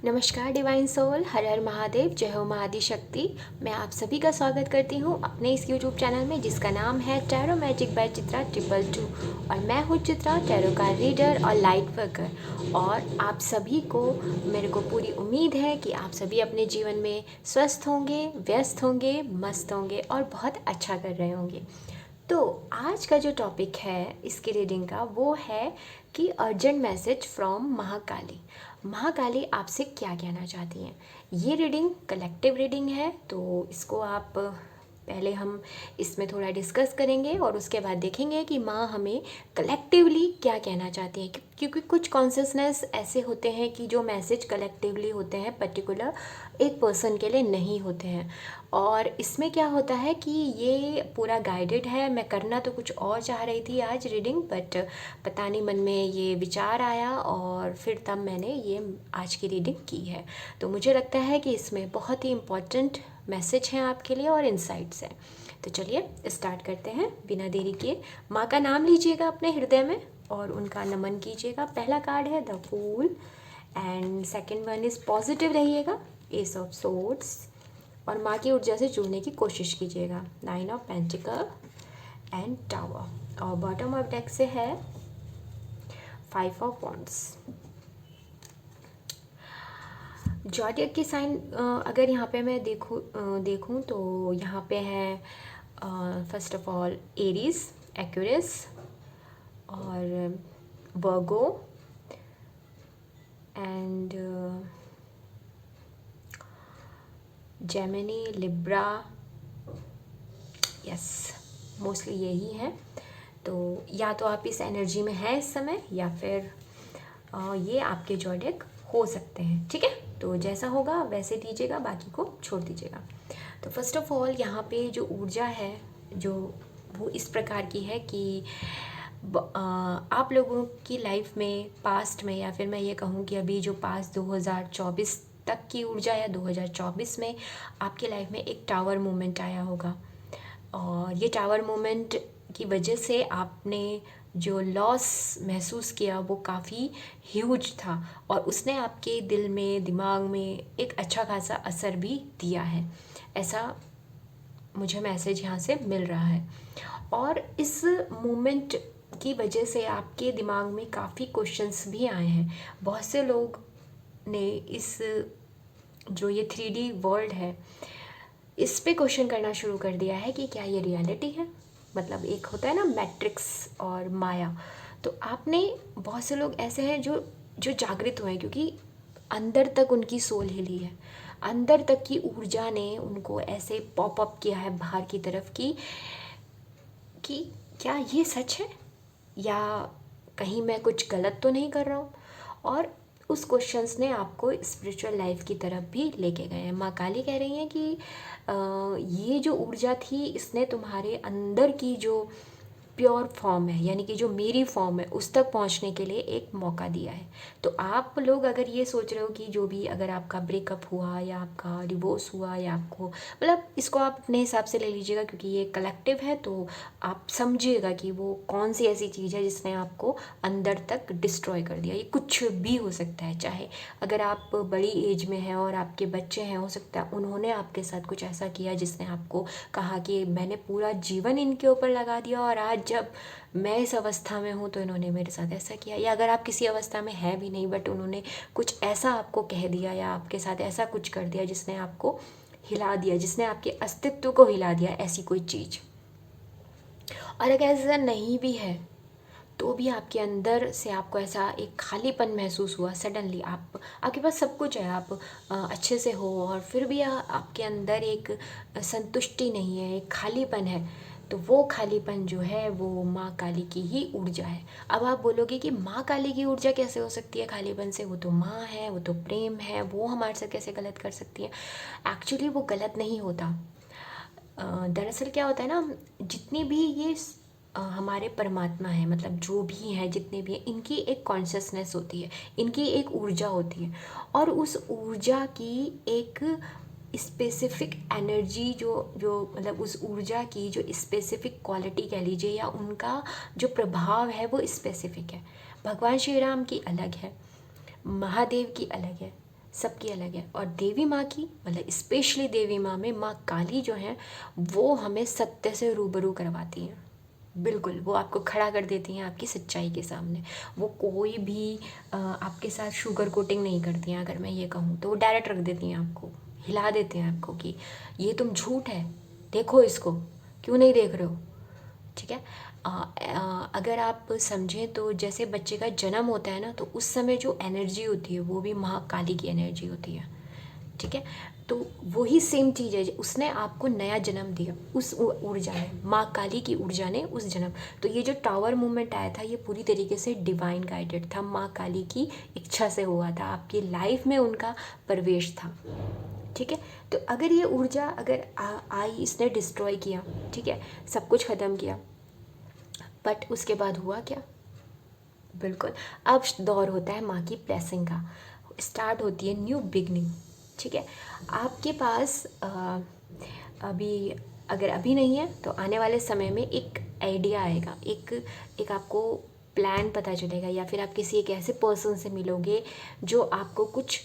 नमस्कार divine soul, हर हर महादेव, जय हो महाआदि शक्ति। मैं आप सभी का स्वागत करती हूँ अपने इस यूट्यूब चैनल में जिसका नाम है टैरो मैजिक बाय चित्रा 222। और मैं हूँ चित्रा, टैरो का रीडर और लाइट वर्कर। और आप सभी को मेरे को पूरी उम्मीद है कि आप सभी अपने जीवन में स्वस्थ होंगे, व्यस्त होंगे, मस्त होंगे और बहुत अच्छा कर रहे होंगे। तो आज का जो टॉपिक है इसकी रीडिंग का वो है कि urgent message from Mahakali. Mahakali आपसे क्या कहना चाहती हैं। ये रीडिंग कलेक्टिव रीडिंग है, तो इसको आप पहले हम इसमें थोड़ा डिस्कस करेंगे और उसके बाद देखेंगे कि माँ हमें कलेक्टिवली क्या कहना चाहती हैं। क्योंकि कुछ कॉन्शियसनेस ऐसे होते हैं कि जो मैसेज कलेक्टिवली होते हैं, पर्टिकुलर एक पर्सन के लिए नहीं होते हैं। और इसमें क्या होता है कि ये पूरा गाइडेड है। मैं करना तो कुछ और चाह रही थी आज रीडिंग, बट पता नहीं मन में ये विचार आया और फिर तब मैंने ये आज की रीडिंग की है। तो मुझे लगता है कि इसमें बहुत ही इम्पॉर्टेंट मैसेज हैं आपके लिए और इंसाइट्स हैं। तो चलिए स्टार्ट करते हैं बिना देरी किए। माँ का नाम लीजिएगा अपने हृदय में और उनका नमन कीजिएगा। पहला कार्ड है the fool and second one is positive रहिएगा, एस ऑफ सोर्ड्स। और माँ की ऊर्जा से जुड़ने की कोशिश कीजिएगा, 9 ऑफ पेंटिकल एंड टावर। और बॉटम ऑफ डेक से है 5 ऑफ वॉन्ड्स। जॉडियक की साइन अगर यहाँ पे मैं देखूँ तो यहाँ पे है first of all Aries, Aquarius और Virgo and Gemini, Libra. Yes, mostly यही है। तो या तो आप इस एनर्जी में हैं इस समय या फिर ये आपके जॉडियक हो सकते हैं। ठीक है, तो जैसा होगा वैसे दीजिएगा, बाकी को छोड़ दीजिएगा। तो फर्स्ट ऑफ ऑल यहाँ पे जो ऊर्जा है जो वो इस प्रकार की है कि आप लोगों की लाइफ में पास्ट में, या फिर मैं ये कहूँ कि अभी जो पास्ट 2024 तक की ऊर्जा या 2024 में आपकी लाइफ में एक टावर मोमेंट आया होगा। और ये टावर मोमेंट की वजह से आपने जो लॉस महसूस किया वो काफ़ी ह्यूज था और उसने आपके दिल में, दिमाग में एक अच्छा खासा असर भी दिया है। ऐसा मुझे मैसेज यहाँ से मिल रहा है। और इस मोमेंट की वजह से आपके दिमाग में काफ़ी क्वेश्चंस भी आए हैं। बहुत से लोग ने इस जो ये 3D वर्ल्ड है इस पे क्वेश्चन करना शुरू कर दिया है कि क्या ये रियलिटी है। मतलब एक होता है ना मैट्रिक्स और माया। तो आपने, बहुत से लोग ऐसे हैं जो जो जागृत हुए हैं क्योंकि अंदर तक उनकी सोल हिली है, अंदर तक की ऊर्जा ने उनको ऐसे पॉप अप किया है बाहर की तरफ कि क्या ये सच है या कहीं मैं कुछ गलत तो नहीं कर रहा हूँ। और उस क्वेश्चंस ने आपको स्पिरिचुअल लाइफ की तरफ भी लेके गए हैं। माँ काली कह रही हैं कि ये जो ऊर्जा थी इसने तुम्हारे अंदर की जो प्योर फॉर्म है, यानी कि जो मेरी फॉर्म है, उस तक पहुंचने के लिए एक मौका दिया है। तो आप लोग अगर ये सोच रहे हो कि जो भी, अगर आपका ब्रेकअप हुआ या आपका डिवोर्स हुआ या आपको, मतलब इसको आप अपने हिसाब से ले लीजिएगा क्योंकि ये कलेक्टिव है, तो आप समझिएगा कि वो कौन सी ऐसी चीज़ है जिसने आपको अंदर तक डिस्ट्रॉय कर दिया। ये कुछ भी हो सकता है, चाहे अगर आप बड़ी एज में हैं और आपके बच्चे हैं, हो सकता है उन्होंने आपके साथ कुछ ऐसा किया जिसने आपको कहा कि मैंने पूरा जीवन इनके ऊपर लगा दिया और आज जब मैं इस अवस्था में हूँ तो इन्होंने मेरे साथ ऐसा किया। या अगर आप किसी अवस्था में है भी नहीं बट उन्होंने कुछ ऐसा आपको कह दिया या आपके साथ ऐसा कुछ कर दिया जिसने आपको हिला दिया, जिसने आपके अस्तित्व को हिला दिया, ऐसी कोई चीज़। और अगर ऐसा नहीं भी है तो भी आपके अंदर से आपको ऐसा एक खालीपन महसूस हुआ सडनली, आपके पास सब कुछ है, आप अच्छे से हो और फिर भी आपके अंदर एक संतुष्टि नहीं है, एक खालीपन है। तो वो खालीपन जो है वो माँ काली की ही ऊर्जा है। अब आप बोलोगे कि माँ काली की ऊर्जा कैसे हो सकती है खालीपन से, वो तो माँ है, वो तो प्रेम है, वो हमारे साथ कैसे गलत कर सकती है। एक्चुअली वो गलत नहीं होता। दरअसल क्या होता है ना, जितनी भी ये हमारे परमात्मा है, मतलब जो भी हैं, जितने भी हैं, इनकी एक कॉन्शियसनेस होती है, इनकी एक ऊर्जा होती है। और उस ऊर्जा की एक स्पेसिफिक एनर्जी जो जो मतलब उस ऊर्जा की जो स्पेसिफिक क्वालिटी कह लीजिए या उनका जो प्रभाव है वो स्पेसिफिक है। भगवान श्री राम की अलग है, महादेव की अलग है, सबकी अलग है। और देवी माँ की मतलब स्पेशली देवी माँ में माँ काली जो है वो हमें सत्य से रूबरू करवाती हैं। बिल्कुल, वो आपको खड़ा कर देती हैं आपकी सच्चाई के सामने। वो कोई भी आपके साथ शुगर कोटिंग नहीं करती हैं, अगर मैं ये कहूँ तो वो डायरेक्ट रख देती हैं आपको, हिला देते हैं आपको कि ये तुम झूठ है, देखो इसको, क्यों नहीं देख रहे हो। ठीक है। अगर आप समझें तो जैसे बच्चे का जन्म होता है ना, तो उस समय जो एनर्जी होती है वो भी महाकाली की एनर्जी होती है। ठीक है। तो वही सेम चीज़ है, उसने आपको नया जन्म दिया उस ऊर्जा ने, माँ काली की ऊर्जा ने उस जन्म। तो ये जो टावर मूवमेंट आया था ये पूरी तरीके से डिवाइन गाइडेड था, माँ काली की इच्छा से हुआ था, आपकी लाइफ में उनका प्रवेश था। ठीक है। तो अगर ये ऊर्जा अगर आई, इसने डिस्ट्रॉय किया, ठीक है, सब कुछ ख़त्म किया, बट उसके बाद हुआ क्या? बिल्कुल, अब दौर होता है माँ की ब्लेसिंग का, स्टार्ट होती है न्यू बिगनिंग। ठीक है। आपके पास अभी, अगर अभी नहीं है तो आने वाले समय में एक आइडिया आएगा, एक आपको प्लान पता चलेगा, या फिर आप किसी एक ऐसे पर्सन से मिलोगे जो आपको कुछ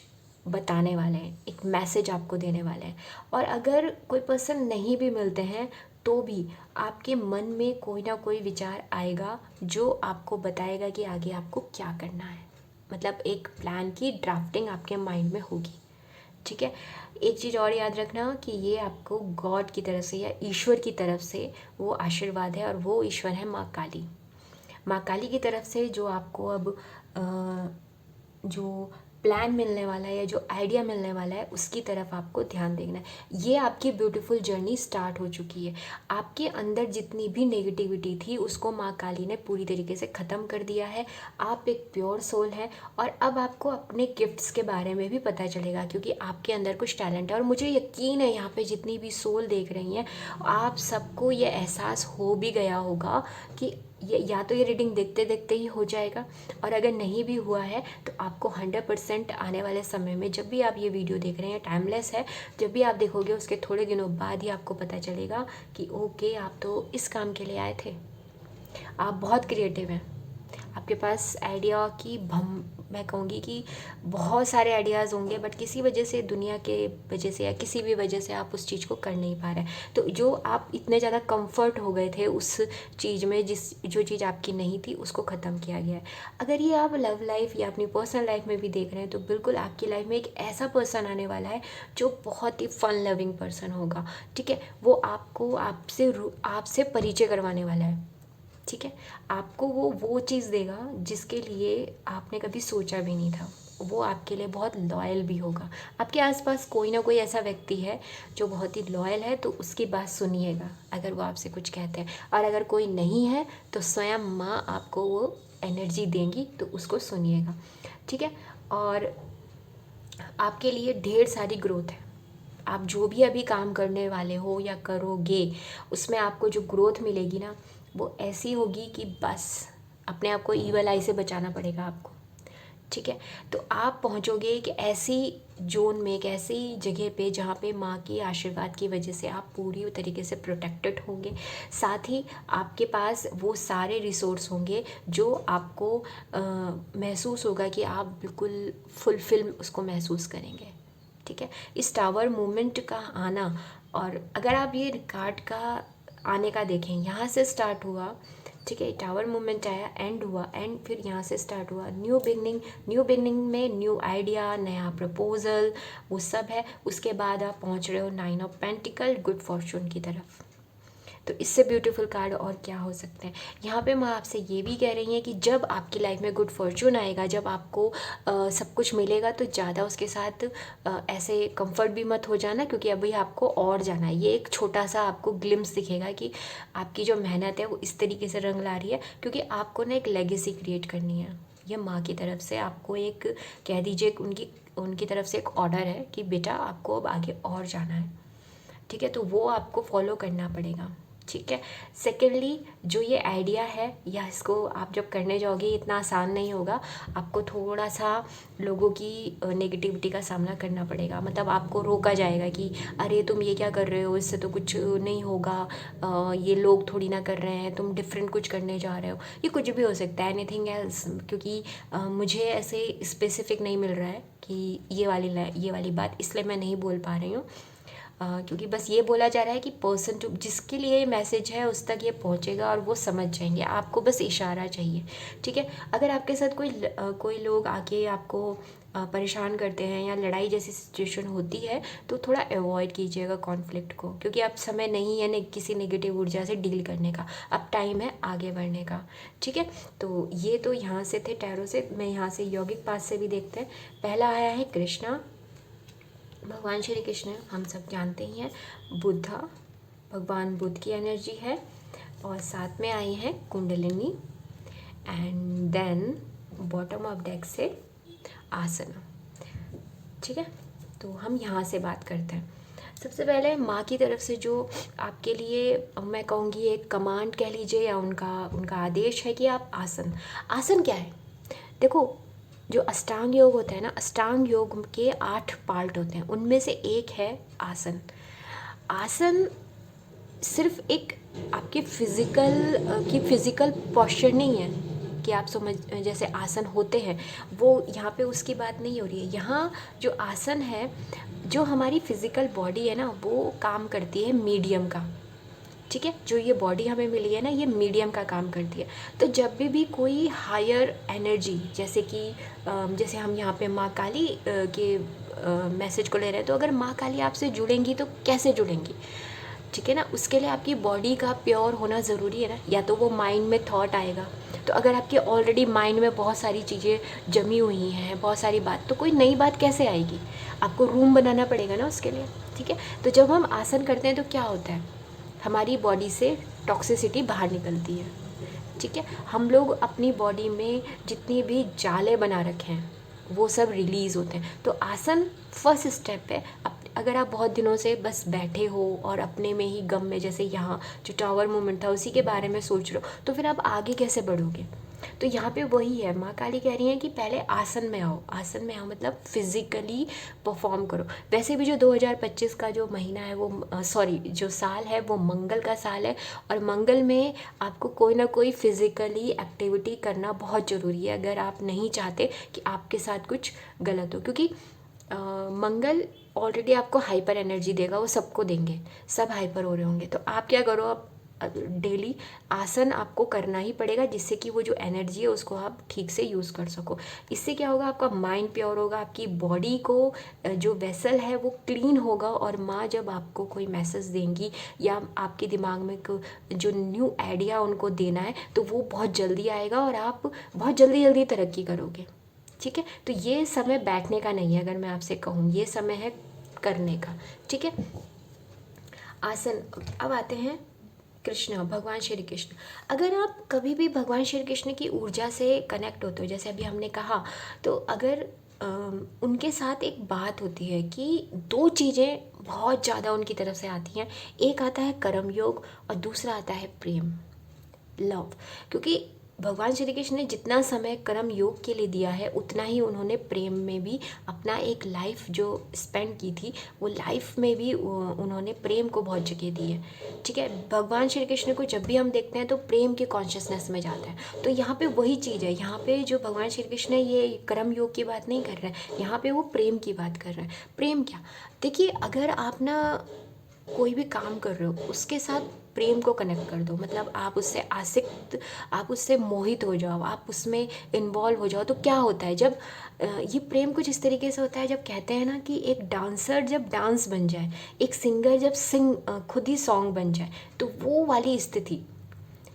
बताने वाले हैं, एक मैसेज आपको देने वाले हैं। और अगर कोई पर्सन नहीं भी मिलते हैं तो भी आपके मन में कोई ना कोई विचार आएगा जो आपको बताएगा कि आगे आपको क्या करना है। मतलब एक प्लान की ड्राफ्टिंग आपके माइंड में होगी। ठीक है। एक चीज़ और याद रखना कि ये आपको गॉड की तरफ से या ईश्वर की तरफ से वो आशीर्वाद है, और वो ईश्वर है माँ काली। माँ काली की तरफ से जो आपको अब जो प्लान मिलने वाला है या जो आइडिया मिलने वाला है उसकी तरफ आपको ध्यान देना है। ये आपकी ब्यूटीफुल जर्नी स्टार्ट हो चुकी है। आपके अंदर जितनी भी नेगेटिविटी थी उसको माँ काली ने पूरी तरीके से ख़त्म कर दिया है। आप एक प्योर सोल हैं, और अब आपको अपने गिफ्ट्स के बारे में भी पता चलेगा, क्योंकि आपके अंदर कुछ टैलेंट है। और मुझे यकीन है यहाँ पे जितनी भी सोल देख रही हैं आप सबको ये एहसास हो भी गया होगा कि ये या तो ये रीडिंग देखते देखते ही हो जाएगा, और अगर नहीं भी हुआ है तो आपको 100% आने वाले समय में, जब भी आप ये वीडियो देख रहे हैं, टाइमलेस है, जब भी आप देखोगे उसके थोड़े दिनों बाद ही आपको पता चलेगा कि ओके आप तो इस काम के लिए आए थे। आप बहुत क्रिएटिव हैं, आपके पास आइडिया की मैं कहूँगी कि बहुत सारे आइडियाज़ होंगे, बट किसी वजह से, दुनिया के वजह से या किसी भी वजह से आप उस चीज़ को कर नहीं पा रहे हैं। तो जो आप इतने ज़्यादा कंफर्ट हो गए थे उस चीज़ में, जो चीज़ आपकी नहीं थी उसको ख़त्म किया गया है। अगर ये आप लव लाइफ या अपनी पर्सनल लाइफ में भी देख रहे हैं तो बिल्कुल आपकी लाइफ में एक ऐसा पर्सन आने वाला है जो बहुत ही फन लविंग पर्सन होगा। ठीक है। वो आपको आपसे परिचय करवाने वाला है। ठीक है। आपको वो चीज़ देगा जिसके लिए आपने कभी सोचा भी नहीं था। वो आपके लिए बहुत लॉयल भी होगा। आपके आसपास कोई ना कोई ऐसा व्यक्ति है जो बहुत ही लॉयल है, तो उसकी बात सुनिएगा अगर वो आपसे कुछ कहते हैं। और अगर कोई नहीं है तो स्वयं माँ आपको वो एनर्जी देंगी, तो उसको सुनिएगा। ठीक है। और आपके लिए ढेर सारी ग्रोथ है। आप जो भी अभी काम करने वाले हो या करोगे उसमें आपको जो ग्रोथ मिलेगी ना, वो ऐसी होगी कि बस अपने आप को ईवल आई से बचाना पड़ेगा आपको। ठीक है। तो आप पहुंचोगे एक ऐसी जोन में, एक ऐसी जगह पे जहाँ पे माँ की आशीर्वाद की वजह से आप पूरी तरीके से प्रोटेक्टेड होंगे। साथ ही आपके पास वो सारे रिसोर्स होंगे जो आपको महसूस होगा कि आप बिल्कुल फुलफिल उसको महसूस करेंगे। ठीक है। इस टावर मूवमेंट का आना, और अगर आप ये कार्ड का आने का देखें, यहाँ से स्टार्ट हुआ। ठीक है। टावर मूवमेंट आया, एंड हुआ, एंड फिर यहाँ से स्टार्ट हुआ न्यू बिगनिंग। न्यू बिगनिंग में न्यू आइडिया, नया प्रपोजल, वो सब है। उसके बाद आप पहुँच रहे हो 9 ऑफ पेंटिकल, गुड फॉर्चून की तरफ। तो इससे ब्यूटीफुल कार्ड और क्या हो सकते हैं। यहाँ पे माँ आपसे ये भी कह रही हैं कि जब आपकी लाइफ में गुड फॉर्चून आएगा, जब आपको सब कुछ मिलेगा, तो ज़्यादा उसके साथ ऐसे कंफर्ट भी मत हो जाना, क्योंकि अभी आपको और जाना है। ये एक छोटा सा आपको ग्लिम्स दिखेगा कि आपकी जो मेहनत है वो इस तरीके से रंग ला रही है, क्योंकि आपको ना एक लेगेसी क्रिएट करनी है। ये माँ की तरफ से आपको एक, कह दीजिए उनकी तरफ से एक ऑर्डर है कि बेटा आपको अब आगे और जाना है। ठीक है। तो वो आपको फॉलो करना पड़ेगा। ठीक है। सेकेंडली, जो ये आइडिया है या इसको आप जब करने जाओगे इतना आसान नहीं होगा, आपको थोड़ा सा लोगों की नेगेटिविटी का सामना करना पड़ेगा। मतलब आपको रोका जाएगा कि अरे तुम ये क्या कर रहे हो, इससे तो कुछ नहीं होगा, ये लोग थोड़ी ना कर रहे हैं, तुम डिफरेंट कुछ करने जा रहे हो, ये कुछ भी हो सकता है, एनीथिंग एल्स। क्योंकि मुझे ऐसे स्पेसिफिक नहीं मिल रहा है कि ये वाली बात, इसलिए मैं नहीं बोल पा रही हूँ। क्योंकि बस ये बोला जा रहा है कि पर्सन जो जिसके लिए मैसेज है उस तक ये पहुंचेगा और वो समझ जाएंगे, आपको बस इशारा चाहिए। ठीक है। अगर आपके साथ कोई लोग आके आपको परेशान करते हैं या लड़ाई जैसी सिचुएशन होती है तो थोड़ा अवॉइड कीजिएगा कॉन्फ्लिक्ट को, क्योंकि अब समय नहीं है किसी नेगेटिव ऊर्जा से डील करने का, अब टाइम है आगे बढ़ने का। ठीक है। तो ये तो यहाँ से थे टैरो से। मैं यहाँ से यौगिक पास से भी देखते हैं। पहला आया है कृष्णा, भगवान श्री कृष्ण हम सब जानते ही हैं। बुद्धा, भगवान बुद्ध की एनर्जी है। और साथ में आई है kundalini. And then bottom of deck से आसना। ठीक है। तो हम यहाँ से बात करते हैं। सबसे पहले माँ की तरफ से जो आपके लिए मैं कहूँगी एक कमांड कह लीजिए या उनका आदेश है कि आप आसन क्या है। देखो, जो अष्टांग योग होता है ना, अष्टांग योग के 8 पार्ट होते हैं, उनमें से एक है आसन। आसन सिर्फ एक आपके फिजिकल पोस्चर नहीं है कि आप समझ जैसे आसन होते हैं, वो यहाँ पे उसकी बात नहीं हो रही है। यहाँ जो आसन है, जो हमारी फिजिकल बॉडी है ना, वो काम करती है मीडियम का। ठीक है। जो ये बॉडी हमें मिली है ना, ये मीडियम का काम करती है। तो जब भी कोई हायर एनर्जी, जैसे हम यहाँ पे माँ काली के मैसेज को ले रहे हैं, तो अगर माँ काली आपसे जुड़ेंगी तो कैसे जुड़ेंगी। ठीक है ना। उसके लिए आपकी बॉडी का प्योर होना ज़रूरी है ना। या तो वो माइंड में थॉट आएगा, तो अगर आपके ऑलरेडी माइंड में बहुत सारी चीज़ें जमी हुई हैं, बहुत सारी बात, तो कोई नई बात कैसे आएगी। आपको रूम बनाना पड़ेगा ना उसके लिए। ठीक है। तो जब हम आसन करते हैं तो क्या होता है, हमारी बॉडी से टॉक्सिसिटी बाहर निकलती है। ठीक है। हम लोग अपनी बॉडी में जितनी भी जाले बना रखे हैं वो सब रिलीज़ होते हैं। तो आसन फर्स्ट स्टेप है। अगर आप बहुत दिनों से बस बैठे हो और अपने में ही गम में, जैसे यहाँ जो टावर मूवमेंट था उसी के बारे में सोच रहे हो, तो फिर आप आगे कैसे बढ़ोगे। तो यहाँ पे वही है, माँ काली कह रही हैं कि पहले आसन में आओ। आसन में आओ मतलब फिजिकली परफॉर्म करो। वैसे भी जो 2025 का जो महीना है वो जो साल है वो मंगल का साल है, और मंगल में आपको कोई ना कोई फिजिकली एक्टिविटी करना बहुत ज़रूरी है, अगर आप नहीं चाहते कि आपके साथ कुछ गलत हो। क्योंकि मंगल ऑलरेडी आपको हाइपर एनर्जी देगा, वो सबको देंगे, सब हाइपर हो रहे होंगे। तो आप क्या करो, आप डेली आसन आपको करना ही पड़ेगा, जिससे कि वो जो एनर्जी है उसको आप ठीक से यूज़ कर सको। इससे क्या होगा, आपका माइंड प्योर होगा, आपकी बॉडी को जो वेसल है वो क्लीन होगा, और माँ जब आपको कोई मैसेज देंगी या आपके दिमाग में जो न्यू आइडिया उनको देना है, तो वो बहुत जल्दी आएगा और आप बहुत जल्दी तरक्की करोगे। ठीक है। तो ये समय बैठने का नहीं है, अगर मैं आपसे कहूँ, ये समय है करने का। ठीक है। आसन। अब आते हैं कृष्ण, भगवान श्री कृष्ण। अगर आप कभी भी भगवान श्री कृष्ण की ऊर्जा से कनेक्ट होते हो, जैसे अभी हमने कहा, तो अगर उनके साथ एक बात होती है कि 2 चीज़ें बहुत ज़्यादा उनकी तरफ से आती हैं। एक आता है कर्म योग और दूसरा आता है प्रेम, लव। क्योंकि भगवान श्री कृष्ण ने जितना समय कर्म योग के लिए दिया है, उतना ही उन्होंने प्रेम में भी अपना एक लाइफ जो स्पेंड की थी, वो लाइफ में भी उन्होंने प्रेम को बहुत जगह दी है। ठीक है। भगवान श्री कृष्ण को जब भी हम देखते हैं तो प्रेम के कॉन्शियसनेस में जाता है। तो यहाँ पे वही चीज़ है, यहाँ पे जो भगवान श्री कृष्ण है, ये कर्म योग की बात नहीं कर रहे हैं, यहाँ पे वो प्रेम की बात कर रहे हैं। प्रेम क्या, देखिए, अगर आप ना कोई भी काम कर रहे हो, उसके साथ प्रेम को कनेक्ट कर दो। मतलब आप उससे आसक्त, आप उससे मोहित हो जाओ, आप उसमें इन्वॉल्व हो जाओ। तो क्या होता है, जब ये प्रेम कुछ इस तरीके से होता है, जब कहते हैं ना कि एक डांसर जब डांस बन जाए, एक सिंगर जब खुद ही सॉन्ग बन जाए, तो वो वाली स्थिति,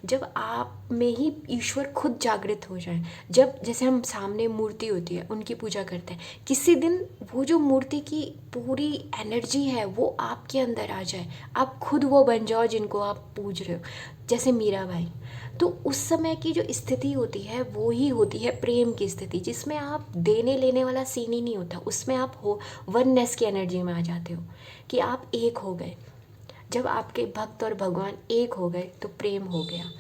जब आप में ही ईश्वर खुद जागृत हो जाए। जब जैसे हम सामने मूर्ति होती है, उनकी पूजा करते हैं, किसी दिन वो जो मूर्ति की पूरी एनर्जी है वो आपके अंदर आ जाए, आप खुद वो बन जाओ जिनको आप पूज रहे हो, जैसे मीराबाई। तो उस समय की जो स्थिति होती है वो ही होती है प्रेम की स्थिति, जिसमें आप देने लेने वाला सीन ही नहीं होता, उसमें आप हो वननेस की एनर्जी में आ जाते हो कि आप एक हो गए। जब आपके भक्त और भगवान एक हो गए तो प्रेम हो गया,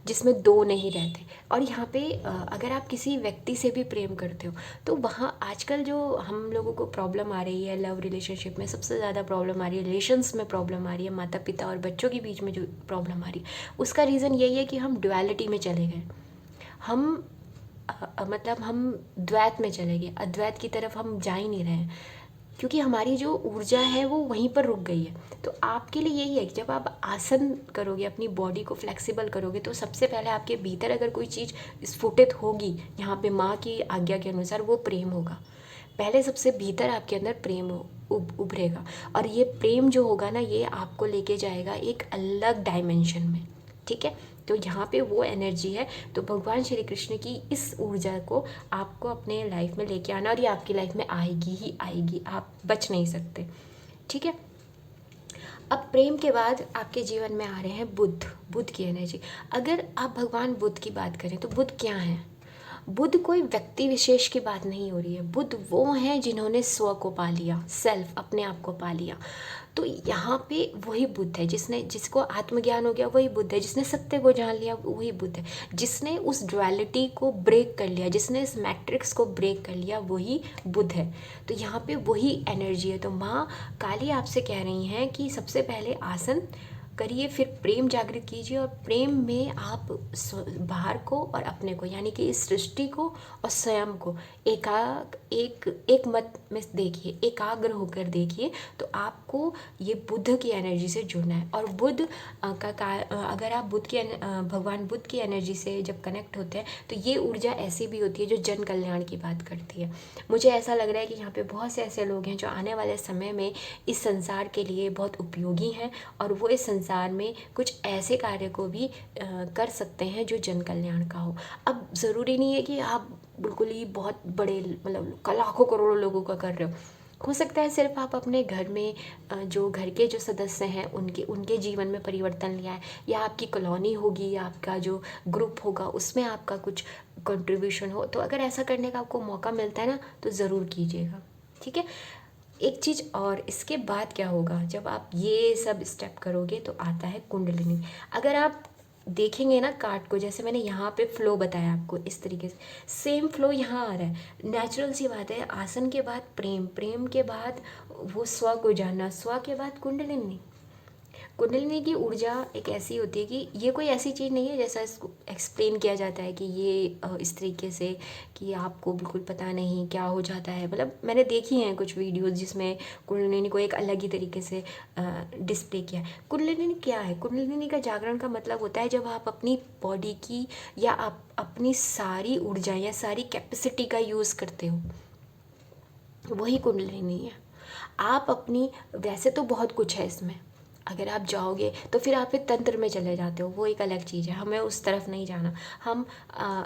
जिसमें दो नहीं रहते। और यहाँ पे अगर आप किसी व्यक्ति से भी प्रेम करते हो तो वहाँ आजकल जो हम लोगों को प्रॉब्लम आ रही है, लव रिलेशनशिप में सबसे ज़्यादा प्रॉब्लम आ रही है, रिलेशंस में प्रॉब्लम आ रही है, माता पिता और बच्चों के बीच में जो प्रॉब्लम आ रही है, उसका रीज़न यही है कि हम ड्युअलिटी में चले गए। हम मतलब हम द्वैत में चले गए, अद्वैत की तरफ हम जा ही नहीं रहे हैं, क्योंकि हमारी जो ऊर्जा है वो वहीं पर रुक गई है। तो आपके लिए यही है कि जब आप आसन करोगे, अपनी बॉडी को फ्लेक्सिबल करोगे, तो सबसे पहले आपके भीतर अगर कोई चीज़ स्फुटित होगी, यहाँ पे माँ की आज्ञा के अनुसार, वो प्रेम होगा। पहले सबसे भीतर आपके अंदर प्रेम उभरेगा, और ये प्रेम जो होगा ना, ये आपको लेके जाएगा एक अलग डायमेंशन में, ठीक है। तो यहाँ पे वो एनर्जी है। तो भगवान श्री कृष्ण की इस ऊर्जा को आपको अपने लाइफ में लेके आना, और ये आपकी लाइफ में आएगी ही आएगी, आप बच नहीं सकते, ठीक है। अब प्रेम के बाद आपके जीवन में आ रहे हैं बुद्ध की एनर्जी। अगर आप भगवान बुद्ध की बात करें तो बुद्ध क्या है? बुद्ध कोई व्यक्ति विशेष की बात नहीं हो रही है। बुद्ध वो हैं जिन्होंने स्व को पा लिया, सेल्फ, अपने आप को पा लिया। तो यहाँ पे वही बुद्ध है जिसको आत्मज्ञान हो गया, वही बुद्ध है। जिसने सत्य को जान लिया, वही बुद्ध है। जिसने उस ड्युअलिटी को ब्रेक कर लिया, जिसने इस मैट्रिक्स को ब्रेक कर लिया, वही बुद्ध है। तो यहाँ पे वही एनर्जी है। तो माँ काली आपसे कह रही हैं कि सबसे पहले आसन करिए, फिर प्रेम जागृत कीजिए, और प्रेम में आप बाहर को और अपने को, यानी कि इस सृष्टि को और स्वयं को एक मत में देखिए, एकाग्र होकर देखिए। तो आपको ये बुद्ध की एनर्जी से जुड़ना है। और बुद्ध अगर आप भगवान बुद्ध की एनर्जी से जब कनेक्ट होते हैं तो ये ऊर्जा ऐसी भी होती है जो जन कल्याण की बात करती है। मुझे ऐसा लग रहा है कि यहाँ पे बहुत से ऐसे लोग हैं जो आने वाले समय में इस संसार के लिए बहुत उपयोगी हैं, और वो इस संसार में कुछ ऐसे कार्य को भी कर सकते हैं जो जन कल्याण का हो। अब ज़रूरी नहीं है कि आप बिल्कुल ही बहुत बड़े, मतलब लाखों करोड़ों लोगों का कर रहे हो सकता है सिर्फ आप अपने घर में जो घर के जो सदस्य हैं उनके जीवन में परिवर्तन लिया है, या आपकी कॉलोनी होगी, या आपका जो ग्रुप होगा उसमें आपका कुछ कंट्रीब्यूशन हो। तो अगर ऐसा करने का आपको मौका मिलता है ना, तो ज़रूर कीजिएगा, ठीक है। एक चीज़ और, इसके बाद क्या होगा जब आप ये सब स्टेप करोगे, तो आता है कुंडलिनी। अगर आप देखेंगे ना कार्ड को, जैसे मैंने यहाँ पे फ्लो बताया आपको, इस तरीके से सेम फ्लो यहाँ आ रहा है। नेचुरल सी बात है, आसन के बाद प्रेम, प्रेम के बाद वो स्व को जानना, स्व के बाद कुंडलिनी। कुंडलिनी की ऊर्जा एक ऐसी होती है कि ये कोई ऐसी चीज़ नहीं है जैसा इसको एक्सप्लेन किया जाता है कि ये इस तरीके से कि आपको बिल्कुल पता नहीं क्या हो जाता है। मतलब मैंने देखी हैं कुछ वीडियोस जिसमें कुंडलिनी को एक अलग ही तरीके से डिस्प्ले किया है। कुंडलिनी क्या है? कुंडलिनी का जागरण का मतलब होता है जब आप अपनी बॉडी की या आप अपनी सारी ऊर्जा या सारी कैपेसिटी का यूज़ करते हो, वही कुंडलिनी है। आप अपनी, वैसे तो बहुत कुछ है इसमें, अगर आप जाओगे तो फिर आप एक तंत्र में चले जाते हो, वो एक अलग चीज़ है, हमें उस तरफ नहीं जाना। हम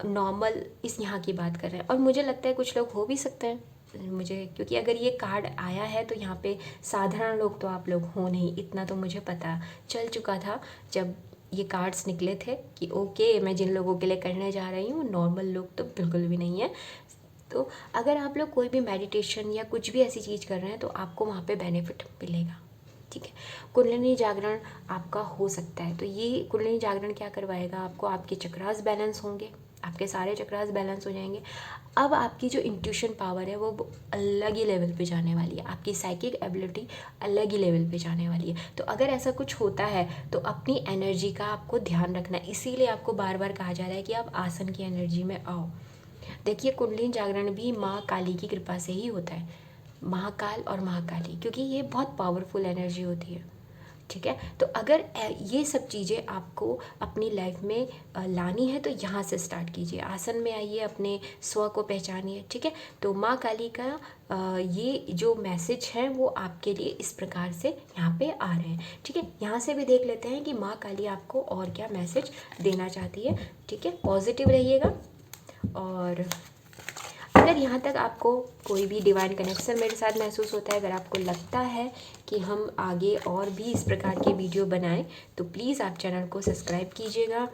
नॉर्मल इस यहाँ की बात कर रहे हैं, और मुझे लगता है कुछ लोग हो भी सकते हैं मुझे, क्योंकि अगर ये कार्ड आया है तो यहाँ पे साधारण लोग तो आप लोग हो नहीं, इतना तो मुझे पता चल चुका था जब ये कार्ड्स निकले थे कि ओके मैं जिन लोगों के लिए करने जा रही हूँ, नॉर्मल लोग तो बिल्कुल भी नहीं है। तो अगर आप लोग कोई भी मेडिटेशन या कुछ भी ऐसी चीज़ कर रहे हैं तो आपको वहाँ पे बेनिफिट मिलेगा, ठीक है। कुंडलिनी जागरण आपका हो सकता है। तो ये कुंडलिनी जागरण क्या करवाएगा आपको, आपके चक्रास बैलेंस होंगे, आपके सारे चक्रास बैलेंस हो जाएंगे। अब आपकी जो इंट्यूशन पावर है वो अलग ही लेवल पे जाने वाली है, आपकी साइकिक एबिलिटी अलग ही लेवल पे जाने वाली है। तो अगर ऐसा कुछ होता है तो अपनी एनर्जी का आपको ध्यान रखना है। इसीलिए आपको बार बार कहा जा रहा है कि आप आसन की एनर्जी में आओ। देखिए कुंडलिनी जागरण भी माँ काली की कृपा से ही होता है, महाकाल और महाकाली, क्योंकि ये बहुत पावरफुल एनर्जी होती है, ठीक है। तो अगर ये सब चीज़ें आपको अपनी लाइफ में लानी है तो यहाँ से स्टार्ट कीजिए, आसन में आइए, अपने स्व को पहचानिए, ठीक है। तो माँ काली का ये जो मैसेज है वो आपके लिए इस प्रकार से यहाँ पे आ रहे हैं, ठीक है। यहाँ से भी देख लेते हैं कि माँ काली आपको और क्या मैसेज देना चाहती है, ठीक है। पॉजिटिव रहिएगा। और अगर यहाँ तक आपको कोई भी डिवाइन कनेक्शन मेरे साथ महसूस होता है, अगर आपको लगता है कि हम आगे और भी इस प्रकार के वीडियो बनाएं, तो प्लीज़ आप चैनल को सब्सक्राइब कीजिएगा,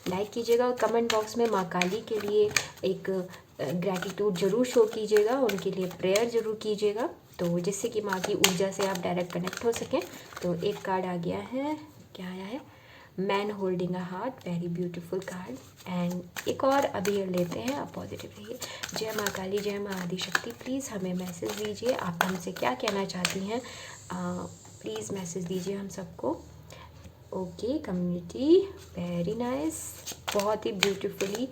लाइक कीजिएगा, और कमेंट बॉक्स में माँ काली के लिए एक ग्रैटिट्यूड ज़रूर शो कीजिएगा, उनके लिए प्रेयर ज़रूर कीजिएगा, तो जिससे कि माँ की ऊर्जा से आप डायरेक्ट कनेक्ट हो सकें। तो एक कार्ड आ गया है, क्या आया है, man holding a heart, very beautiful card. And एक और अभी लेते हैं, आप पॉजिटिव रहिए। जय माँ काली, जय माँ आदिशक्ति, प्लीज़ हमें मैसेज दीजिए, आप हमसे क्या कहना चाहती हैं, प्लीज़ मैसेज दीजिए हम सबको। ओके कम्युनिटी, वेरी नाइस, बहुत ही ब्यूटीफुली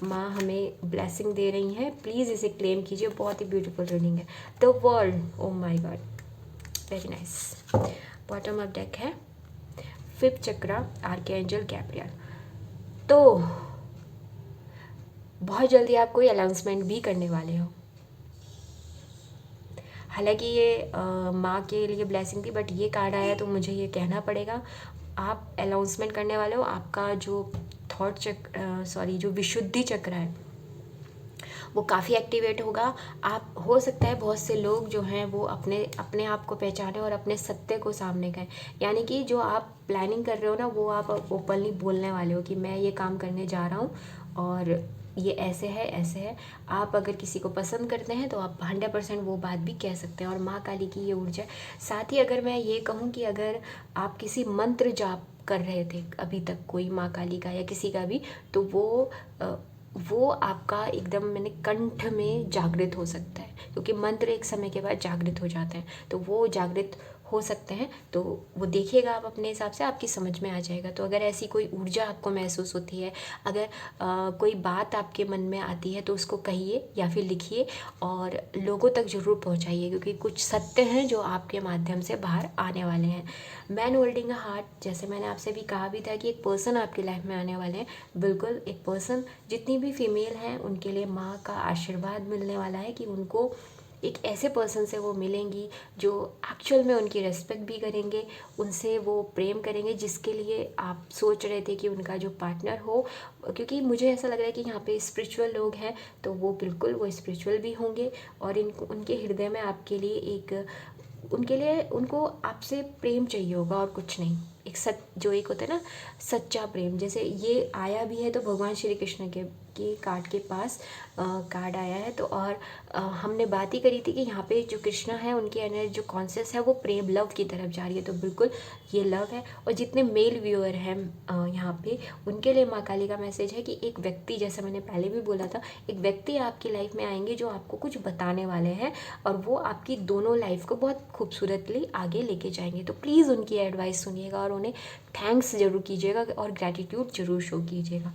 माँ हमें ब्लेसिंग दे रही हैं, प्लीज़ इसे क्लेम कीजिए, बहुत ही ब्यूटीफुल रीडिंग है। The world, oh my God, very nice. Bottom of deck है फिफ्थ चक्रा, आर्कएंजल गैब्रियल। तो बहुत जल्दी आप कोई अनाउंसमेंट भी करने वाले हो। हालांकि ये माँ के लिए ब्लेसिंग थी, बट ये कार्ड आया तो मुझे ये कहना पड़ेगा, आप अनाउंसमेंट करने वाले हो। आपका जो थॉट चक्र, सॉरी, जो विशुद्धि चक्र है वो काफ़ी एक्टिवेट होगा। आप, हो सकता है बहुत से लोग जो हैं वो अपने अपने आप को पहचाने और अपने सत्य को सामने कहें, यानी कि जो आप प्लानिंग कर रहे हो ना, वो आप ओपनली बोलने वाले हो कि मैं ये काम करने जा रहा हूँ और ये ऐसे है, ऐसे है। आप अगर किसी को पसंद करते हैं तो आप 100% वो बात भी कह सकते हैं, और माँ काली की ये ऊर्जा है। साथ ही अगर मैं ये कहूँ कि अगर आप किसी मंत्र जाप कर रहे थे अभी तक, कोई माँ काली का या किसी का भी, तो वो आपका एकदम मैंने कंठ में जागृत हो सकता है, क्योंकि मंत्र एक समय के बाद जागृत हो जाते हैं, तो वो जागृत हो सकते हैं। तो वो देखिएगा आप अपने हिसाब से, आपकी समझ में आ जाएगा। तो अगर ऐसी कोई ऊर्जा आपको महसूस होती है, अगर कोई बात आपके मन में आती है, तो उसको कहिए या फिर लिखिए और लोगों तक ज़रूर पहुंचाइए, क्योंकि कुछ सत्य हैं जो आपके माध्यम से बाहर आने वाले हैं। मैन होल्डिंग अ हार्ट, जैसे मैंने आपसे भी कहा भी था कि एक पर्सन आपकी लाइफ में आने वाले हैं। बिल्कुल एक पर्सन, जितनी भी फीमेल हैं उनके लिए माँ का आशीर्वाद मिलने वाला है कि उनको एक ऐसे पर्सन से वो मिलेंगी जो एक्चुअल में उनकी रिस्पेक्ट भी करेंगे, उनसे वो प्रेम करेंगे, जिसके लिए आप सोच रहे थे कि उनका जो पार्टनर हो। क्योंकि मुझे ऐसा लग रहा है कि यहाँ पे स्पिरिचुअल लोग हैं, तो वो बिल्कुल वो स्पिरिचुअल भी होंगे, और उनके हृदय में आपके लिए एक, उनके लिए, उनको आपसे प्रेम चाहिए होगा और कुछ नहीं। एक जो एक होता है ना सच्चा प्रेम, जैसे ये आया भी है तो भगवान श्री कृष्ण के कार्ड के पास कार्ड आया है। तो और हमने बात ही करी थी कि यहाँ पे जो कृष्णा है उनके अंदर जो कॉन्शियस है वो प्रेम, लव की तरफ जा रही है, तो बिल्कुल ये लव है। और जितने मेल व्यूअर हैं यहाँ पे, उनके लिए माँ काली का मैसेज है कि एक व्यक्ति, जैसे मैंने पहले भी बोला था, एक व्यक्ति आपकी लाइफ में आएंगे जो आपको कुछ बताने वाले हैं, और वो आपकी दोनों लाइफ को बहुत खूबसूरतली आगे लेके जाएंगे। तो प्लीज़ उनकी एडवाइस सुनिएगा और उन्हें थैंक्स ज़रूर कीजिएगा और ग्रैटिट्यूड ज़रूर शो कीजिएगा।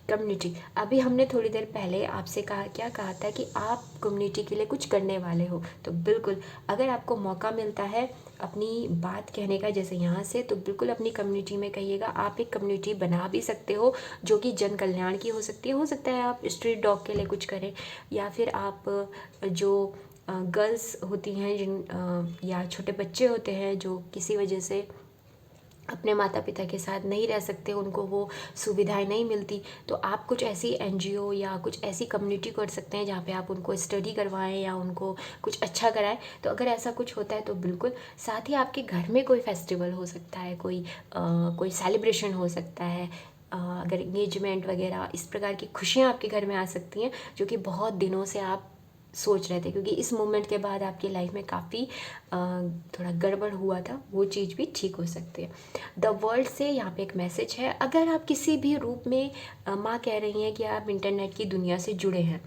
कम्युनिटी, अभी हमने थोड़ी देर पहले आपसे क्या कहा था कि आप कम्युनिटी के लिए कुछ करने वाले हो, तो बिल्कुल अगर आपको मौका मिलता है अपनी बात कहने का, जैसे यहाँ से, तो बिल्कुल अपनी कम्युनिटी में कहिएगा। आप एक कम्युनिटी बना भी सकते हो जो कि जन कल्याण की हो सकती है। हो सकता है आप स्ट्रीट डॉग के लिए कुछ करें, या फिर आप जो गर्ल्स होती हैं या छोटे बच्चे होते हैं जो किसी वजह से अपने माता पिता के साथ नहीं रह सकते, उनको वो सुविधाएं नहीं मिलती, तो आप कुछ ऐसी एनजीओ या कुछ ऐसी कम्युनिटी कर सकते हैं जहाँ पे आप उनको स्टडी करवाएं या उनको कुछ अच्छा कराएं। तो अगर ऐसा कुछ होता है तो बिल्कुल। साथ ही आपके घर में कोई फेस्टिवल हो सकता है, कोई सेलिब्रेशन हो सकता है, अगर एंगेजमेंट वगैरह, इस प्रकार की खुशियाँ आपके घर में आ सकती हैं जो कि बहुत दिनों से आप सोच रहे थे, क्योंकि इस मोमेंट के बाद आपकी लाइफ में काफ़ी थोड़ा गड़बड़ हुआ था, वो चीज़ भी ठीक हो सकती है। द वर्ल्ड से यहाँ पे एक मैसेज है, अगर आप किसी भी रूप में, माँ कह रही हैं कि आप इंटरनेट की दुनिया से जुड़े हैं,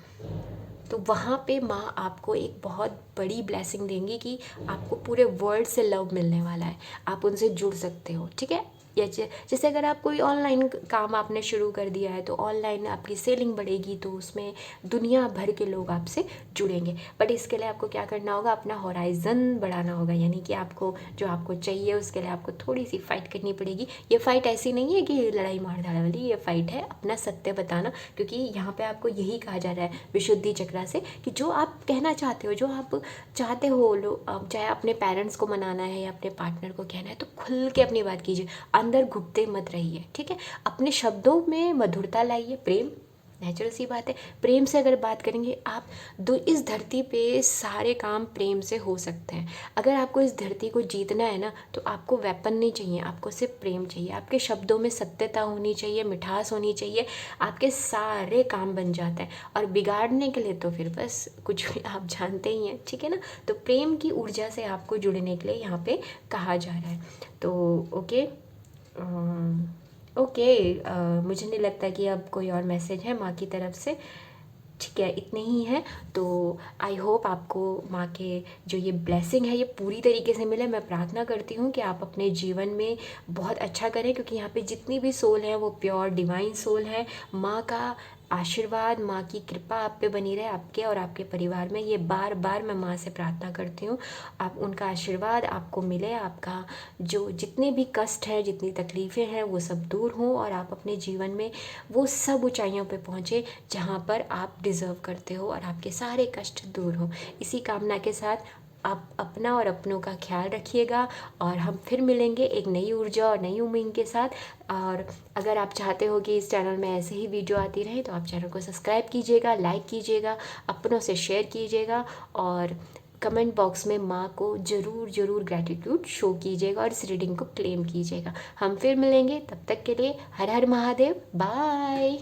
तो वहाँ पे माँ आपको एक बहुत बड़ी ब्लेसिंग देंगी कि आपको पूरे वर्ल्ड से लव मिलने वाला है, आप उनसे जुड़ सकते हो, ठीक है। या जैसे अगर आप कोई ऑनलाइन काम आपने शुरू कर दिया है, तो ऑनलाइन आपकी सेलिंग बढ़ेगी, तो उसमें दुनिया भर के लोग आपसे जुड़ेंगे। बट इसके लिए आपको क्या करना होगा, अपना होराइज़न बढ़ाना होगा, यानी कि आपको जो आपको चाहिए उसके लिए आपको थोड़ी सी फाइट करनी पड़ेगी। ये फाइट ऐसी नहीं है कि लड़ाई मार धाड़ वाली, ये फाइट है अपना सत्य बताना, क्योंकि यहाँ पे आपको यही कहा जा रहा है विशुद्धि चक्रा से कि जो आप कहना चाहते हो, जो आप चाहते हो, चाहे अपने पेरेंट्स को मनाना है या अपने पार्टनर को कहना है, तो खुल के अपनी बात कीजिए, अंदर घुटते मत रहिए, ठीक है। अपने शब्दों में मधुरता लाइए, प्रेम, नेचुरल सी बात है। प्रेम से अगर बात करेंगे आप, इस धरती पे सारे काम प्रेम से हो सकते हैं। अगर आपको इस धरती को जीतना है ना, तो आपको वेपन नहीं चाहिए, आपको सिर्फ प्रेम चाहिए। आपके शब्दों में सत्यता होनी चाहिए, मिठास होनी चाहिए, आपके सारे काम बन जाते हैं। और बिगाड़ने के लिए तो फिर बस कुछ भी आप जानते ही हैं, ठीक है ना। तो प्रेम की ऊर्जा से आपको जुड़ने के लिए यहाँ पे कहा जा रहा है। तो ओके, ओके, मुझे नहीं लगता कि अब कोई और मैसेज है माँ की तरफ से। ठीक है, इतने ही हैं। तो आई होप आपको माँ के जो ये ब्लेसिंग है ये पूरी तरीके से मिले। मैं प्रार्थना करती हूँ कि आप अपने जीवन में बहुत अच्छा करें, क्योंकि यहाँ पे जितनी भी सोल हैं वो प्योर डिवाइन सोल हैं। माँ का आशीर्वाद, माँ की कृपा आप पे बनी रहे, आपके और आपके परिवार में। ये बार बार मैं माँ से प्रार्थना करती हूँ, आप उनका आशीर्वाद आपको मिले, आपका जो जितने भी कष्ट हैं, जितनी तकलीफ़ें हैं, वो सब दूर हों और आप अपने जीवन में वो सब ऊंचाइयों पे पहुँचे जहाँ पर आप डिज़र्व करते हो और आपके सारे कष्ट दूर हों। इसी कामना के साथ आप अपना और अपनों का ख्याल रखिएगा, और हम फिर मिलेंगे एक नई ऊर्जा और नई उम्मीद के साथ। और अगर आप चाहते हो कि इस चैनल में ऐसे ही वीडियो आती रहे, तो आप चैनल को सब्सक्राइब कीजिएगा, लाइक कीजिएगा, अपनों से शेयर कीजिएगा, और कमेंट बॉक्स में माँ को ज़रूर ज़रूर ग्रैटिट्यूड शो कीजिएगा और इस रीडिंग को क्लेम कीजिएगा। हम फिर मिलेंगे, तब तक के लिए हर हर महादेव, बाय।